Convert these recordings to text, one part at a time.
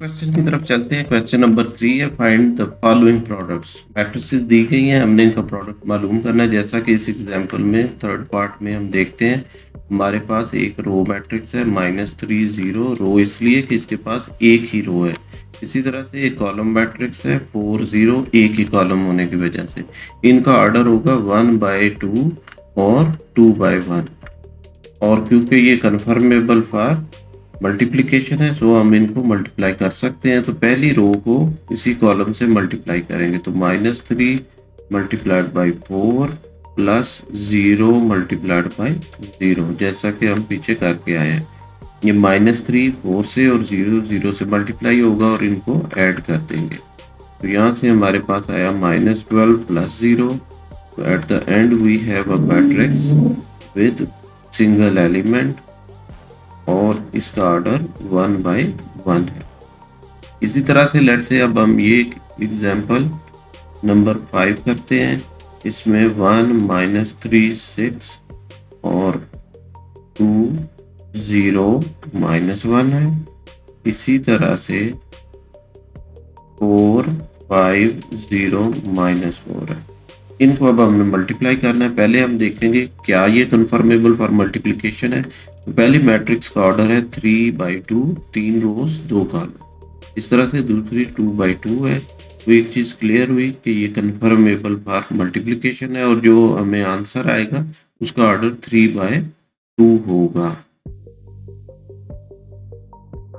Question की तरफ चलते हैं। क्वेश्चन नंबर 3 है, find the following products. Matrices दी गई हैं, हमने इनका प्रोडक्ट मालूम करना है। जैसा कि इस एग्जांपल में थर्ड पार्ट में हम देखते हैं, हमारे पास एक रो मैट्रिक्स है -3 0। रो इसलिए कि इसके पास एक ही रो है। इसी तरह से एक कॉलम मैट्रिक्स है 4 0, एक ही कॉलम होने की वजह से इनका ऑर्डर होगा 1/2 और 2/1। और क्योंकि ये कन्फर्मेबल फॉर मल्टीप्लिकेशन है, सो हम इनको मल्टीप्लाई कर सकते हैं। तो पहली रो को इसी कॉलम से मल्टीप्लाई करेंगे, तो -3 multiplied by 4 plus 0 multiplied by 0, जैसा कि हम पीछे करके आए हैं। ये -3 4 से और 0 0 से मल्टीप्लाई होगा और इनको ऐड कर देंगे। तो यहाँ से हमारे पास आया -12 प्लस 0। तो at the end we have a matrix with single element और इसका ऑर्डर 1/1 है। इसी तरह से लेट से अब हम ये एग्जाम्पल नंबर 5 करते हैं। इसमें 1 -3 6 और 2 0 -1 है। इसी तरह से 4 5 0 -4 है। इनको अब हमने मल्टीप्लाई करना है। पहले हम देखेंगे क्या ये कन्फर्मेबल फॉर मल्टीप्लिकेशन है। तो पहली मैट्रिक्स का ऑर्डर है 3/2, 3 रोज 2 कॉलम। इस तरह से दूसरी 2/2 है। तो एक चीज क्लियर हुई कि ये कन्फर्मेबल फॉर मल्टीप्लिकेशन है और जो हमें आंसर आएगा उसका ऑर्डर 3/2 होगा।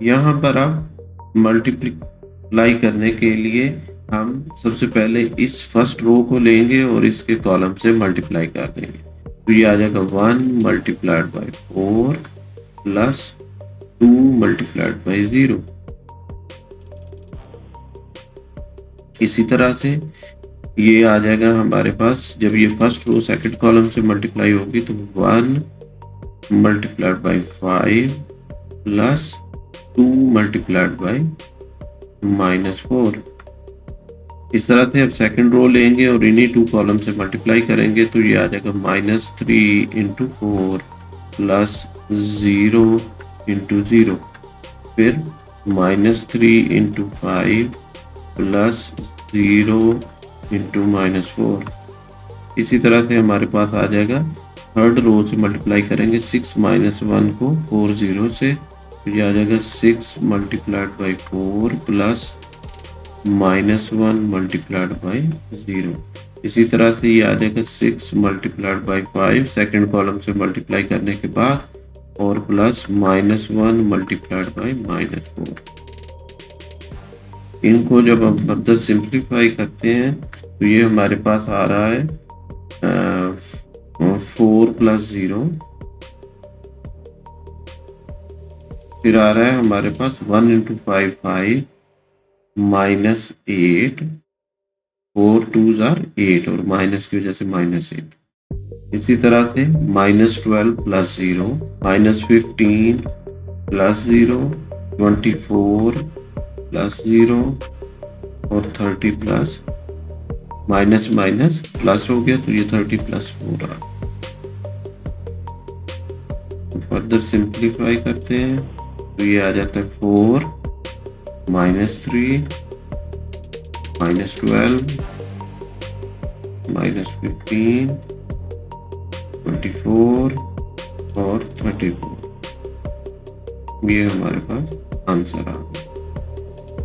यहाँ पर अब मल्टीप्लाई करने के लिए हम सबसे पहले इस फर्स्ट रो को लेंगे और इसके कॉलम से मल्टीप्लाई कर देंगे। तो ये आ जाएगा 1 multiplied by 4 plus 2 multiplied by 0। इसी तरह से ये आ जाएगा हमारे पास, जब ये फर्स्ट रो सेकंड कॉलम से मल्टीप्लाई होगी तो 1 multiplied by 5 plus 2 multiplied by -4। इस तरह से अब सेकंड रो लेंगे और इन्हीं 2 कॉलम से मल्टीप्लाई करेंगे तो ये आ जाएगा -3 इंटू 4 प्लस 0 इंटू 0, फिर -3 इंटू 5 प्लस 0 इंटू -4। इसी तरह से हमारे पास आ जाएगा थर्ड रो से मल्टीप्लाई करेंगे 6 -1 को 4 0 से, तो ये आ जाएगा 6 multiplied by 4 plus -1 multiplied by 0। इसी तरह से ये आ जाएगा 6 मल्टीप्लाइड बाई 5 सेकेंड कॉलम से मल्टीप्लाई करने के बाद और प्लस -1 मल्टीप्लाइड बाई -4। इनको जब हम फर्दर सिंप्लीफाई करते हैं तो ये हमारे पास आ रहा है 4 प्लस 0, फिर आ रहा है हमारे पास 1 इंटू 5 5 -8, 4 2s आर 8 और माइनस की वजह से -8। इसी तरह से -12 प्लस 0, -15 प्लस 0, 24 प्लस 0 और 30 प्लस माइनस माइनस प्लस हो गया, तो ये 30 प्लस 4 आ। फर्दर सिंप्लीफाई करते हैं तो ये आ जाता है 4 -3 -12 -15 24 और 34। ये हमारे पास आंसर आ गया।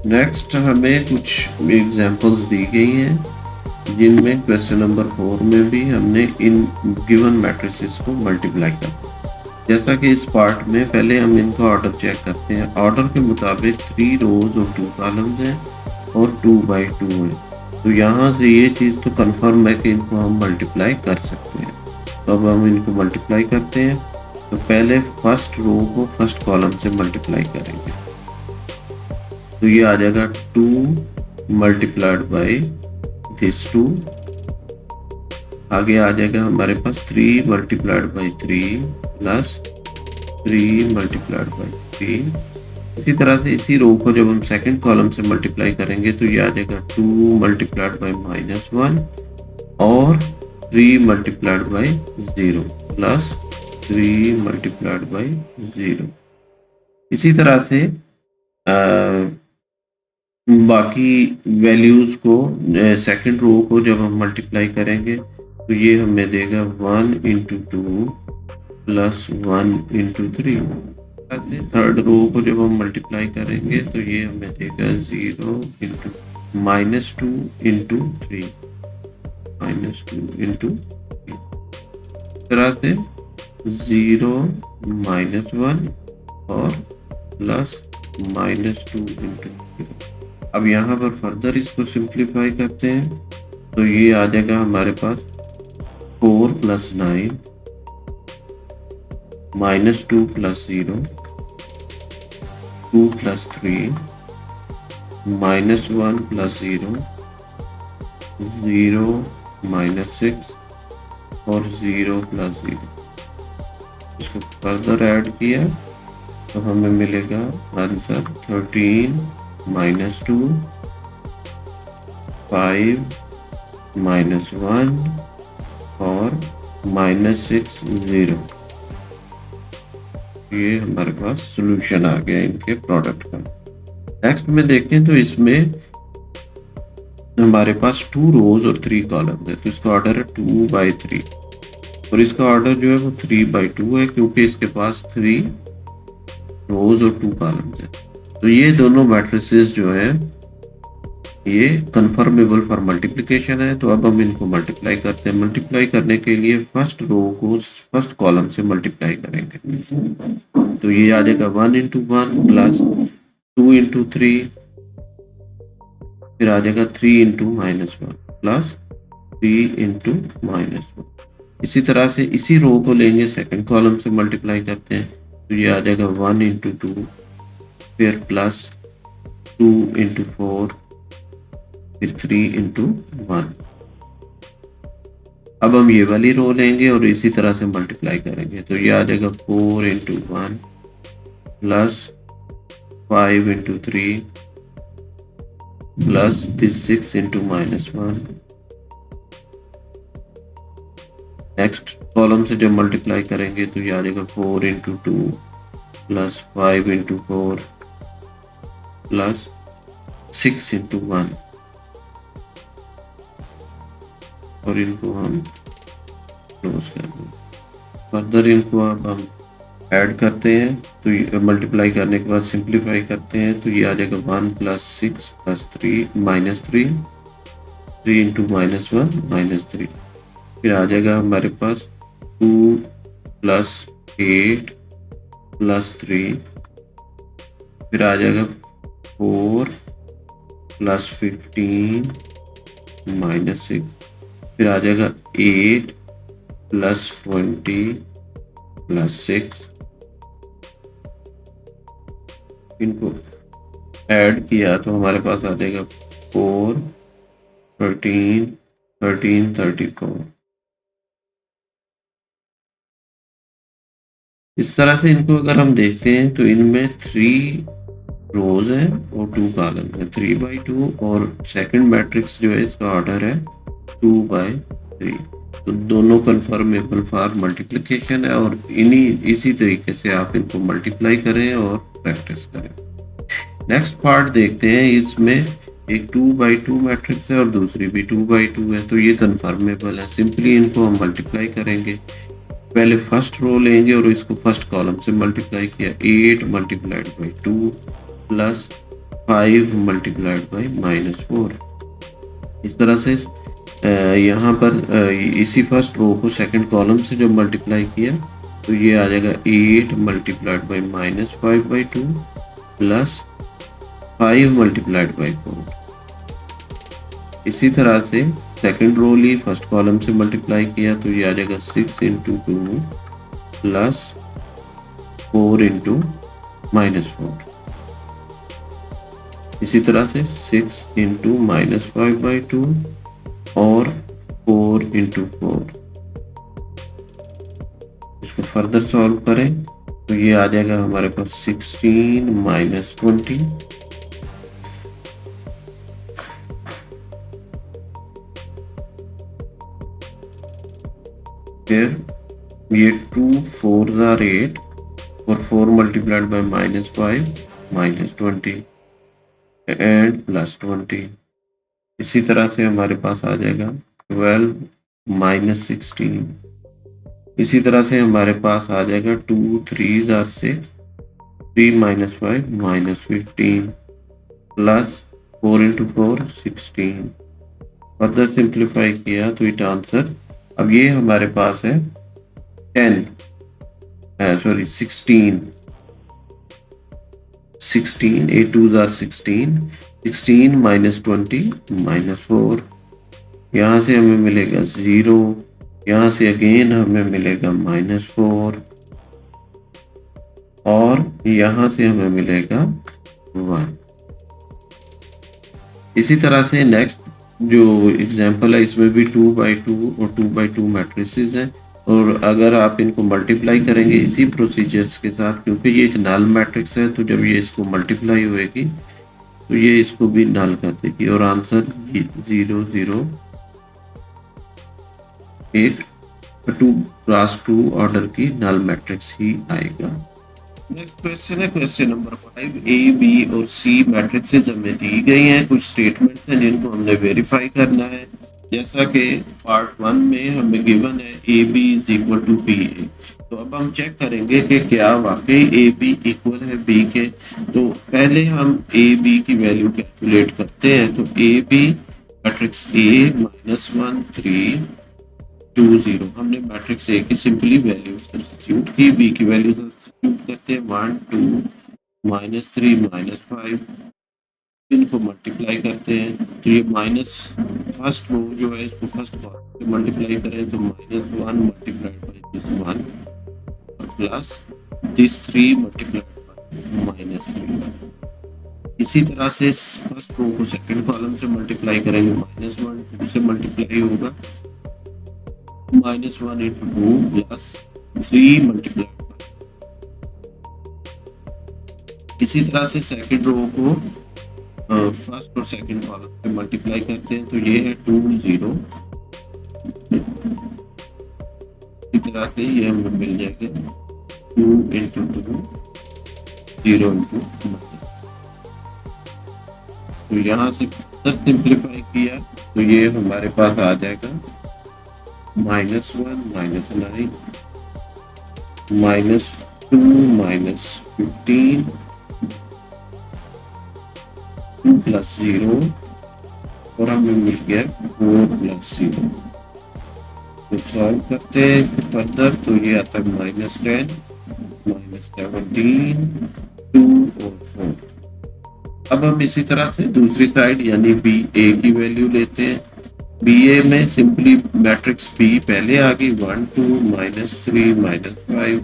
नेक्स्ट हमें कुछ एग्जांपल्स दी गई हैं जिनमें क्वेश्चन नंबर 4 में भी हमने इन गिवन मैट्रिसेस को मल्टीप्लाई करना। जैसा कि इस पार्ट में पहले हम इनका ऑर्डर चेक करते हैं। ऑर्डर के मुताबिक 3 रोज और 2 कॉलम्स हैं और 2/2 है। तो यहाँ से ये चीज़ तो कंफर्म है कि इनको हम मल्टीप्लाई कर सकते हैं। तो अब हम इनको मल्टीप्लाई करते हैं। तो पहले फर्स्ट रो को फर्स्ट कॉलम से मल्टीप्लाई करेंगे, तो ये आ जाएगा 2 मल्टीप्लाइड बाई दिस 2। आगे आ जाएगा हमारे पास 3 multiplied by 3 plus 3 multiplied by 3। इसी तरह से इसी रो को जब हम सेकंड कॉलम से मल्टीप्लाई करेंगे तो ये आ जाएगा 2 मल्टीप्लाइड बाई -1 और 3 multiplied by 0 plus 3 multiplied by 0। इसी तरह से बाकी वैल्यूज़ को सेकंड रो को जब हम मल्टीप्लाई करेंगे तो ये हमें देगा 1 into 2 plus 1 into 3। Third row को जब हम मल्टीप्लाई करेंगे तो ये हमें देगा 0 इंटू -2 इंटू 3 -2 इंटू 3। इस तरह से 0 -1 और प्लस -2 इंटू 0। अब यहाँ पर फर्दर इसको सिंप्लीफाई करते हैं तो ये आ जाएगा हमारे पास 4 प्लस 9 -2 प्लस 0 2 प्लस 3 -1 प्लस 0 0 -6 और 0 प्लस 0। इसको फर्दर ऐड किया तो हमें मिलेगा आंसर 13 -2 5 -1 और -6 0। ये हमारे पास सॉल्यूशन आ गया इनके प्रोडक्ट का। नेक्स्ट में देखें तो इसमें हमारे पास 2 रोज और 3 कॉलम है, तो इसका ऑर्डर है 2/3 और इसका ऑर्डर जो है वो 3/2 है क्योंकि इसके पास 3 रोज और 2 कॉलम्स है। तो ये दोनों मैट्रिसेस जो है ये कन्फर्मेबल फॉर मल्टीप्लिकेशन है। तो अब हम इनको मल्टीप्लाई करते हैं। मल्टीप्लाई करने के लिए फर्स्ट रो को फर्स्ट कॉलम से मल्टीप्लाई करेंगे तो ये आ जाएगा 1 इंटू 1 प्लस 2 इंटू 3 फिर आ जाएगा 3 इंटू -1 प्लस 3 इंटू -1। इसी तरह से इसी रो को लेंगे सेकंड कॉलम से मल्टीप्लाई करते हैं तो ये आ जाएगा 1 इंटू 2 फिर प्लस 2 इंटू 4 फिर 3 इंटू 1। अब हम ये वाली रो लेंगे और इसी तरह से मल्टीप्लाई करेंगे तो ये आ जाएगा 4 into 1 plus 5 into 3 plus 6 into -1। Next column से जब मल्टीप्लाई करेंगे तो ये आ जाएगा 4 into 2 plus 5 into 4 plus 6 into 1 और इनको हम क्लोज कर दें। फर्दर इनको अब हम ऐड करते हैं तो मल्टीप्लाई करने के बाद सिंप्लीफाई करते हैं तो ये आ जाएगा 1 प्लस 6 प्लस 3 -3 3 इंटू -1 -3 फिर आ जाएगा हमारे पास 2 प्लस 8 प्लस 3 फिर आ जाएगा 4 प्लस 15 -6 फिर आ जाएगा 8 प्लस 20 प्लस 6। इनको ऐड किया तो हमारे पास आ जाएगा 4 13 13 34। इस तरह से इनको अगर हम देखते हैं तो इनमें 3 रोज है और 2 कॉलम है 3/2 और सेकंड मैट्रिक्स जो है इसका ऑर्डर है 2/3। तो दोनों कन्फर्मेबल फॉर मल्टीप्लिकेशन है और इसी तरीके से आप इनको मल्टीप्लाई करें और प्रैक्टिस करें। नेक्स्ट पार्ट देखते हैं। इसमें एक 2/2 मैट्रिक्स है और दूसरी भी 2/2 है तो ये कन्फर्मेबल है। सिंपली इनको हम मल्टीप्लाई करेंगे। पहले फर्स्ट रो लेंगे और इसको फर्स्ट कॉलम से मल्टीप्लाई किया 8 multiplied by 2 plus 5 multiplied by -4। इस तरह से यहाँ पर इसी फर्स्ट रो को सेकंड कॉलम से जब मल्टीप्लाई किया तो ये आ जाएगा 8 multiplied by -5/2 plus 5 multiplied by 4। इसी तरह से सेकंड रो ली फर्स्ट कॉलम से मल्टीप्लाई किया तो ये आ जाएगा 6 इंटू 2 प्लस 4 इंटू -4। इसी तरह से 6 इंटू -5/2 और 4 इंटू 4। इसको फर्दर सॉल्व करें तो ये आ जाएगा हमारे पास 16 -20 फिर ये 2 4 are 8 और 4 मल्टीप्लाइड बाई -5 -20 एंड प्लस 20। इसी तरह से हमारे पास आ जाएगा 12 माइनस 16। इसी तरह से हमारे पास आ जाएगा 2 3 are 6, 3 minus 5 minus 15 plus 4 into 4 16। Further simplify किया तो इट आंसर, अब ये हमारे पास है 10 सॉरी 16 16, 8 2 आर 16, 16 माइनस 20 माइनस 4। यहाँ से हमें मिलेगा 0, यहाँ से अगेन हमें मिलेगा -4 और यहाँ से हमें मिलेगा 1। इसी तरह से नेक्स्ट जो एग्जांपल है इसमें भी 2/2 और 2/2 मैट्रिसेस हैं, और अगर आप इनको मल्टीप्लाई करेंगे इसी प्रोसीजर्स के साथ, क्योंकि ये एक नल मैट्रिक्स है, तो जब ये इसको मल्टीप्लाई होएगी तो ये इसको भी नल कर देगी और आंसर 0 0 8 2 क्रॉस 2 ऑर्डर की नल मैट्रिक्स ही आएगा। नेक्स्ट क्वेश्चन है क्वेश्चन नंबर 5। ए बी और सी मैट्रिक्सेस हमें दी गई हैं, कुछ स्टेटमेंट्स हैं जिनको हमने वेरीफाई करना है। जैसा कि पार्ट 1 में हमें गिवन है A B is equal to B A, तो अब हम चेक करेंगे कि क्या वाकई ए बी इक्वल है बी के। तो पहले हम ए बी की वैल्यू कैलकुलेट करते हैं। तो ए बी मैट्रिक्स ए -1 3 2 0, हमने मैट्रिक्स ए की सिंपली वैल्यू सब्स्टिट्यूट की, बी की वैल्यू सब्स्टिट्यूट करते हैं 1 2 -3 -5, इनको मल्टीप्लाई करते हैं। तो ये माइनस फर्स्ट रो जो है इसको फर्स्ट कॉलम से मल्टीप्लाई करें तो -1 मल्टीप्लाइड बाय दिस 1 और प्लस दिस 3 मल्टीप्लाइड बाय -3। इसी तरह से फर्स्ट रो को सेकंड कॉलम से मल्टीप्लाई करेंगे, -1 2 से मल्टीप्लाई होगा, -1 इंटू 2 प्लस 3 मल्टीप्लाई। इसी तरह से सेकंड रो को फर्स्ट और सेकंड कॉलम पे मल्टीप्लाई करते हैं तो ये है 2 0। इसी तरह से ये हमें मिल जाएगा 2 इंटू 2 0 इंटू। तो यहाँ से सिंप्लीफाई किया तो ये हमारे पास आ जाएगा -1 -9 -2 -15 2 प्लस 0 और हमें मिल गया 4 प्लस 0। तो सॉल्व करते हैं फर्दर तो ये आता है -10 -17 2 और 4। अब हम इसी तरह से दूसरी साइड यानी बी ए की वैल्यू लेते हैं। बी ए में सिंपली मैट्रिक्स बी पहले आ गई 1 2 -3 -5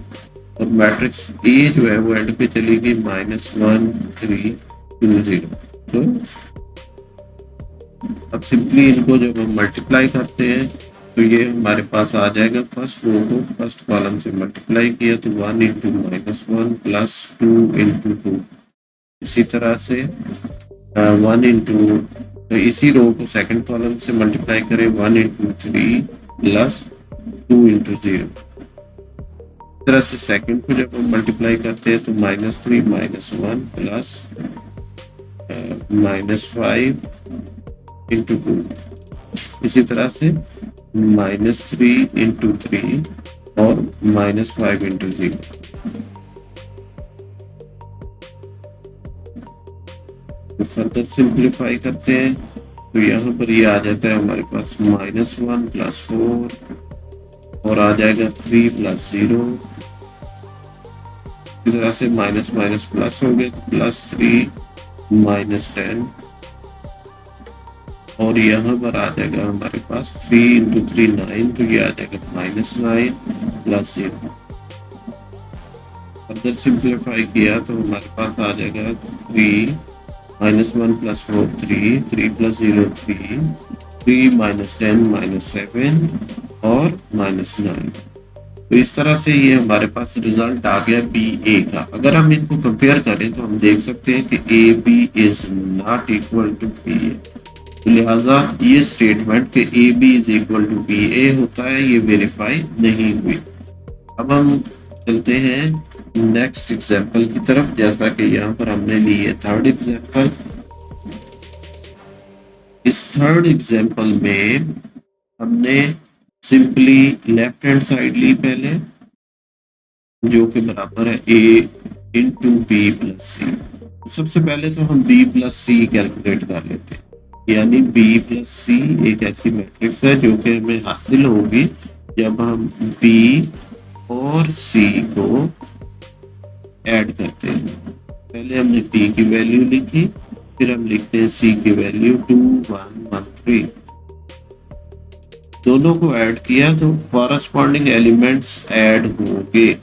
और मैट्रिक्स ए जो है वो एंड पे चली गई -1 3 2 0। तो अब सिंपली इनको जब हम मल्टीप्लाई करते हैं तो ये हमारे पास आ जाएगा, फर्स्ट रो को फर्स्ट कॉलम से मल्टीप्लाई किया तो 1 इंटू -1 प्लस 2 इंटू 2। इसी तरह से 1 इंटू तो इसी रो को सेकंड कॉलम से मल्टीप्लाई करें 1 इंटू 3 प्लस 2 इंटू 0। इस तरह से सेकंड को जब हम मल्टीप्लाई करते हैं तो -3 -1 प्लस -5 इंटू 2। इसी तरह से -3 इंटू 3 और -5 इंटू 0। तो फर्दर सिंप्लीफाई करते हैं तो यहाँ पर ये आ जाता है हमारे पास -1 प्लस 4 और आ जाएगा 3 प्लस 0। इस तरह से माइनस माइनस प्लस हो गया तो +3 -10 और यहाँ पर आ जाएगा हमारे पास 3 इंटू 3 9, तो ये आ जाएगा -9 प्लस 0। फर्दर सिंप्लीफाई किया तो हमारे पास आ जाएगा 3 -1 प्लस 4 3 प्लस 0 3 -10 -7 और -9। तो इस तरह से ये हमारे पास रिजल्ट आ गया बी ए का। अगर हम इनको कंपेयर करें तो हम देख सकते हैं कि A B is not equal to B A, लिहाजा ये स्टेटमेंट कि A B is equal to B A होता है ये वेरीफाई नहीं हुई। अब हम चलते हैं नेक्स्ट एग्जांपल की तरफ। जैसा कि यहाँ पर हमने ली है थर्ड एग्जांपल। थर्ड एग्जांपल में हमने सिंपली लेफ्ट हैंड साइड ली पहले, जो कि बराबर है a इंटू बी प्लस सी। सबसे पहले तो हम b प्लस सी कैलकुलेट कर लेते हैं, यानी b प्लस सी एक ऐसी मैट्रिक्स है जो कि हमें हासिल होगी जब हम b और c को ऐड करते हैं। पहले हमने b की वैल्यू लिखी, फिर हम लिखते हैं c की वैल्यू 2 1 1 3। दोनों को ऐड किया तो कॉरस्पॉन्डिंग एलिमेंट्स ऐड होंगे।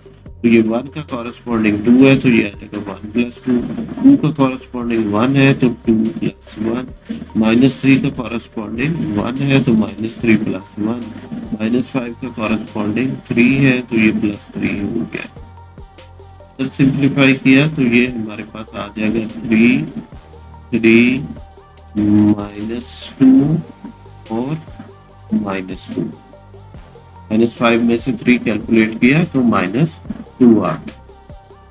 तो ये 1 का कॉरस्पॉन्डिंग 2 है तो ये आ जाएगा 1 प्लस 2, 2 का कॉरस्पॉन्डिंग 1 है तो 2 प्लस 1, -3 का कॉरस्पॉन्डिंग 1 है तो -3 प्लस 1, -5 का कॉरस्पॉन्डिंग 3 है तो ये प्लस 3 हो गया। अगर सिंप्लीफाई किया तो ये हमारे पास आ जाएगा 3 3 -2 और -2। -5 में से 3 कैलकुलेट किया तो -2 आ गया।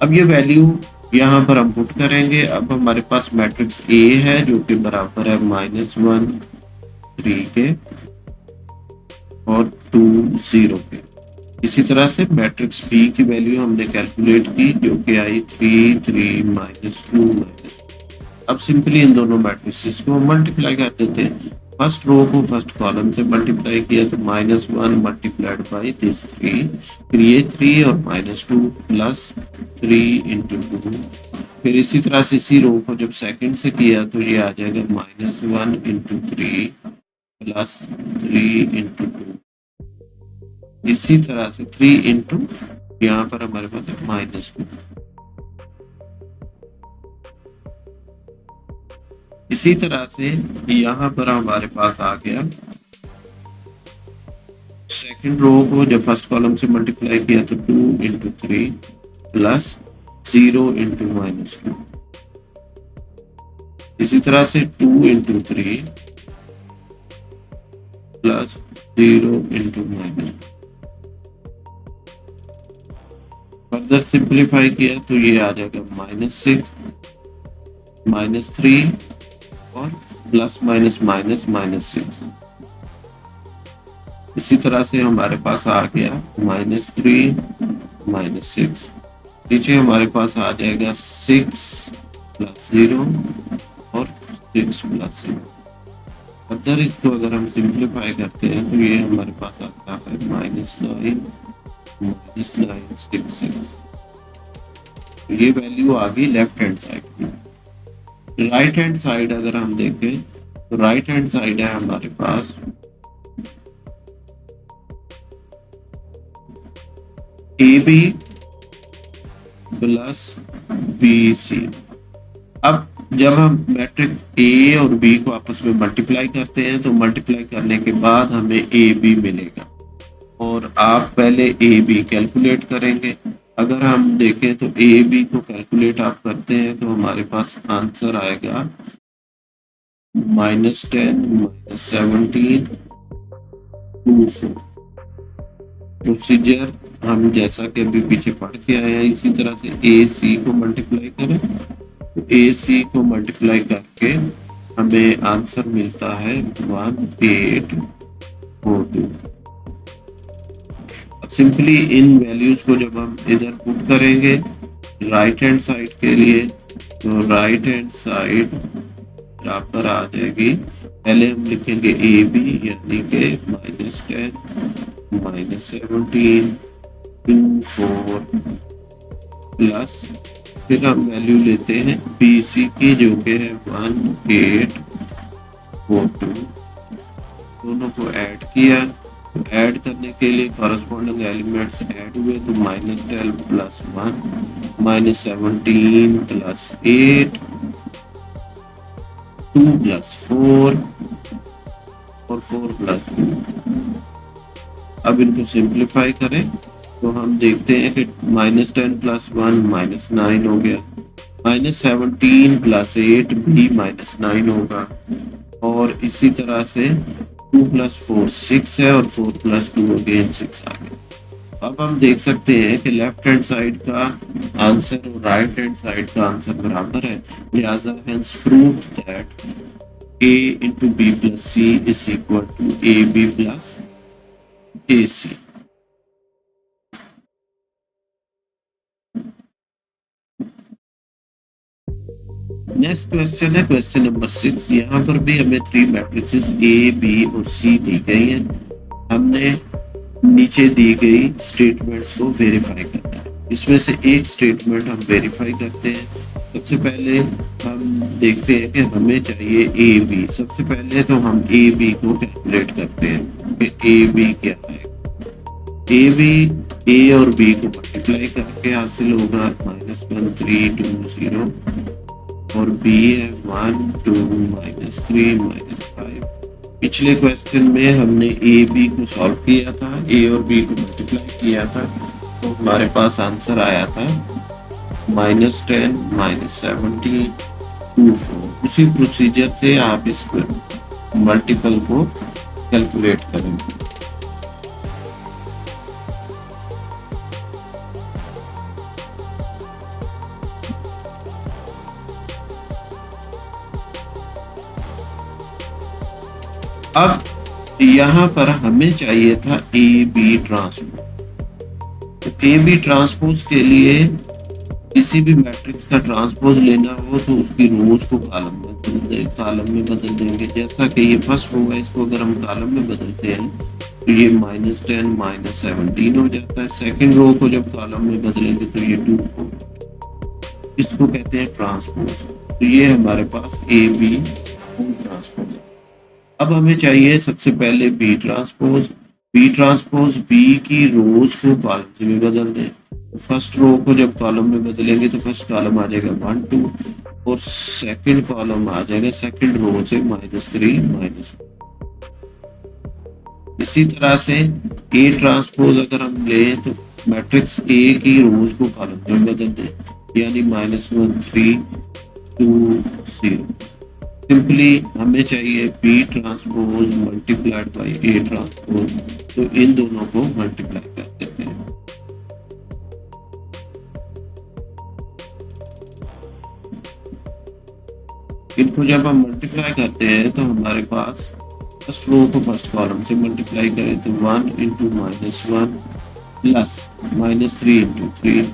अब ये वैल्यू यहाँ पर हम पुट करेंगे। अब हमारे पास मैट्रिक्स A है जो कि बराबर है -1 3 के और 2 0 के। इसी तरह से मैट्रिक्स B की वैल्यू हमने कैलकुलेट की जो कि आई 3 3 -2 अब सिंपली इन दोनों मैट्रिक्स को मल्टीप्लाई कर देते हैं। फर्स्ट रो को फर्स्ट कॉलम से मल्टीप्लाई किया तो -1 मल्टीप्लाइड बाई दिस 3, फिर ये 3 और -2 प्लस 3 इंटू 2। फिर इसी तरह से इसी रो को जब सेकंड से किया तो ये आ जाएगा -1 इंटू 3 प्लस 3 इंटू 2। इसी तरह से 3 इंटू यहाँ पर हमारे पास है -2। इसी तरह से यहाँ पर हमारे पास आ गया सेकंड रो को जब फर्स्ट कॉलम से मल्टीप्लाई किया तो 2 इंटू 3 प्लस 0 इंटू -2। इसी तरह से 2 into 3 plus 0 into -2। Further simplify किया तो ये आ जाएगा -6 -3 और प्लस माइनस माइनस -6। इसी तरह से हमारे पास आ गया -3 -6। नीचे हमारे पास आ जाएगा 6 प्लस 0 और 6 प्लस 0। फर्दर इसको अगर हम सिंप्लीफाई करते हैं तो ये हमारे पास आता है -9 -9 6 6। ये वैल्यू आ गई लेफ्ट हैंड साइड में। राइट हैंड साइड अगर हम देखें तो राइट हैंड साइड है हमारे पास AB प्लस BC। अब जब हम मैट्रिक्स A और B को आपस में मल्टीप्लाई करते हैं तो मल्टीप्लाई करने के बाद हमें AB मिलेगा और आप पहले AB कैलकुलेट करेंगे। अगर हम देखें तो AB को कैलकुलेट आप करते हैं तो हमारे पास आंसर आएगा -10 -17 2 4। प्रोसीजर हम जैसा कि अभी पीछे पढ़ के आए हैं इसी तरह से AC को मल्टीप्लाई करें तो AC को मल्टीप्लाई करके हमें आंसर मिलता है 1842। सिंपली इन वैल्यूज को जब हम इधर पुट करेंगे राइट हैंड साइड के लिए तो राइट हैंड साइड बराबर आ जाएगी। पहले हम लिखेंगे AB यानी कि -10 -17 2 4 प्लस फिर हम वैल्यू लेते हैं BC की जो कि है 1842। दोनों को ऐड किया, ऐड करने के लिए कॉरस्पॉन्डिंग एलिमेंट्स ऐड हुए तो -12 प्लस 1 -17 प्लस 8 2 प्लस 4 और 4 प्लस 2। अब इनको सिंप्लीफाई करें तो हम देखते हैं कि -10 प्लस 1 -9 हो गया, -17 प्लस 8 भी -9 होगा और इसी तरह से 2 प्लस 4 6 है और 4 प्लस 2 अगेन 6 आ गया। अब हम देख सकते हैं कि लेफ्ट हैंड साइड का आंसर और राइट हैंड साइड का आंसर बराबर है, लिहाजा hence proved that A into B plus C is equal to AB plus AC. Next question है क्वेश्चन नंबर 6। यहाँ पर भी हमें 3 मैट्रिसेस A, B और C दी गई हैं। हमने नीचे दी गई स्टेटमेंट्स को वेरीफाई करना है। इसमें से एक स्टेटमेंट हम वेरीफाई करते हैं। सबसे पहले हम देखते हैं कि हमें चाहिए ए बी। सबसे पहले तो हम ए बी को कैलकुलेट करते हैं कि ए बी क्या है। ए बी ए और बी को मल्टीप्लाई करके हासिल होगा -1 3 2 0 और बी है 1 2 -3 -5। पिछले क्वेश्चन में हमने ए बी को सॉल्व किया था, ए और बी को मल्टीप्लाई किया था, तो हमारे पास आंसर आया था -10 -17 24। उसी प्रोसीजर से आप इस मल्टीपल को कैलकुलेट करेंगे। अब यहाँ पर हमें चाहिए था ए बी ट्रांसपोज। तो ए बी ट्रांसपोज के लिए किसी भी मैट्रिक्स का ट्रांसपोज लेना हो तो उसकी रोज को कॉलम में बदल देंगे। जैसा कि ये फर्स्ट रो है, इसको अगर हम कॉलम में बदलते हैं तो ये -10 -17 हो जाता है। सेकंड रो को जब कॉलम में बदलेंगे तो ये 2 4। इसको कहते हैं ट्रांसपोज। तो ये हमारे पास ए बी ट्रांसपोज है। अब हमें चाहिए सबसे पहले B transpose. B transpose B की रोज को कॉलम में बदल दें। फर्स्ट रो को जब कॉलम में बदलेंगे तो फर्स्ट कॉलम आ जाएगा 1 2 और सेकंड कॉलम आ जाएगा सेकंड रो से -3 -4। इसी तरह से ए ट्रांसपोज अगर हम लें तो मैट्रिक्स ए की रोज को कॉलम में बदल दें, यानी -1 3 2 0। सिंपली हमें चाहिए B transpose multiplied by A transpose, तो इन दोनों को मल्टीप्लाई कर देते हैं। इनको जब हम मल्टीप्लाई करते हैं तो हमारे पास फर्स्ट रो को फर्स्ट कॉलम से मल्टीप्लाई करें तो 1 × -1 प्लस -3 × 3।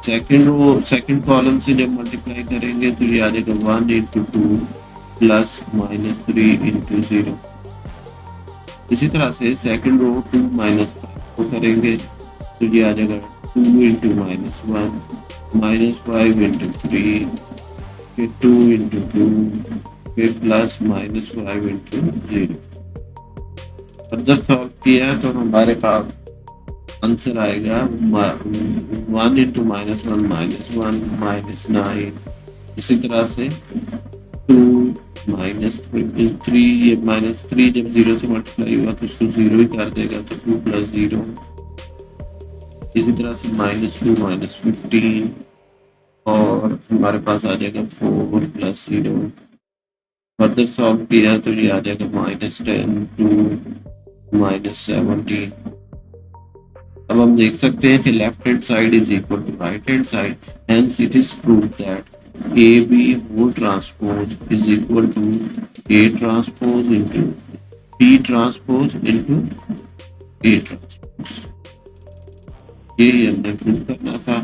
सेकंड कॉलम से जब मल्टीप्लाई करेंगे तो ये आ जाएगा 1 × 2 प्लस -3 × 0। इसी तरह से सेकंड रो 2 -5 को करेंगे तो ये आ जाएगा 2 × -1 -5 × 3 फिर 2 × 2 फिर प्लस -5 × 0। फर्दर सॉल्व किया तो हमारे पास आंसर आएगा 1 × -1 -1 -9। इसी तरह से 2 -3 ये -3 जब 0 से मल्टीप्लाई हुआ तो उसको 0 ही कर देगा तो 2 + 0। इसी तरह से -2 -15 और हमारे पास आ जाएगा 4 + 0। फर्दर सॉल्व किया तो ये आ जाएगा -10 2 -17। अब हम देख सकते हैं कि left hand side is equal to right hand side, hence it is prove that A B whole transpose is equal to A transpose into B transpose into A transpose. ये हमने प्रूव करना था।